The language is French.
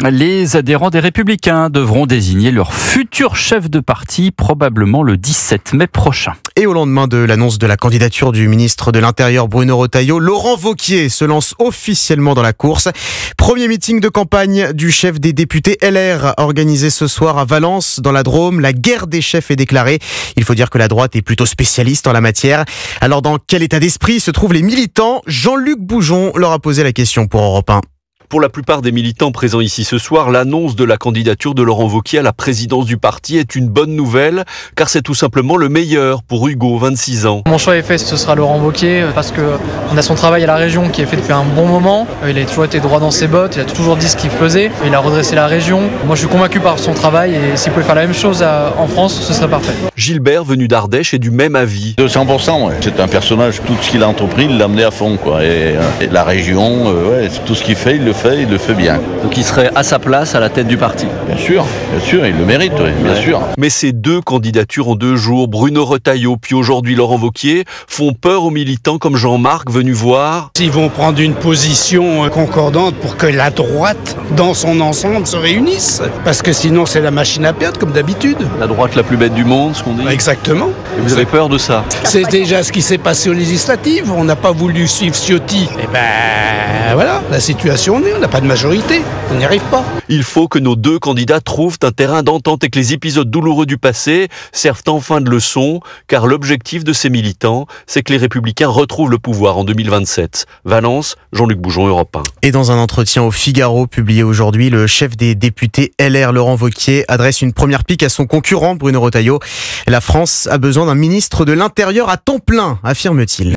Les adhérents des Républicains devront désigner leur futur chef de parti probablement le 17 mai prochain. Et au lendemain de l'annonce de la candidature du ministre de l'Intérieur Bruno Retailleau, Laurent Wauquiez se lance officiellement dans la course. Premier meeting de campagne du chef des députés LR organisé ce soir à Valence dans la Drôme. La guerre des chefs est déclarée. Il faut dire que la droite est plutôt spécialiste en la matière. Alors dans quel état d'esprit se trouvent les militants ? Jean-Luc Boujon leur a posé la question pour Europe 1. Pour la plupart des militants présents ici ce soir, l'annonce de la candidature de Laurent Wauquiez à la présidence du parti est une bonne nouvelle, car c'est tout simplement le meilleur pour Hugo, 26 ans. Mon choix est fait, ce sera Laurent Wauquiez, parce qu'on a son travail à la région qui est fait depuis un bon moment. Il a toujours été droit dans ses bottes, il a toujours dit ce qu'il faisait, il a redressé la région. Moi je suis convaincu par son travail et s'il pouvait faire la même chose en France, ce serait parfait. Gilbert, venu d'Ardèche, est du même avis. 200%, ouais. C'est un personnage, tout ce qu'il a entrepris, il l'a amené à fond, quoi. Et la région, tout ce qu'il fait, il le fait bien. Donc il serait à sa place à la tête du parti. Bien sûr, il le mérite, oui, bien sûr. Mais ces deux candidatures en 2 jours, Bruno Retailleau puis aujourd'hui Laurent Wauquiez, font peur aux militants comme Jean-Marc venus voir. Ils vont prendre une position concordante pour que la droite, dans son ensemble, se réunisse. Parce que sinon c'est la machine à perdre, comme d'habitude. La droite la plus bête du monde, ce qu'on dit. Exactement. Et vous avez peur de ça? C'est déjà ce qui s'est passé aux législatives. On n'a pas voulu suivre Ciotti. Et voilà, la situation on n'a pas de majorité. On n'y arrive pas. Il faut que nos deux candidats trouvent un terrain d'entente et que les épisodes douloureux du passé servent enfin de leçon, car l'objectif de ces militants, c'est que les Républicains retrouvent le pouvoir en 2027. Valence, Jean-Luc Boujon, Europe 1. Et dans un entretien au Figaro publié aujourd'hui, le chef des députés LR, Laurent Wauquiez, adresse une première pique à son concurrent Bruno Retailleau. La France a besoin d'un ministre de l'Intérieur à temps plein, affirme-t-il.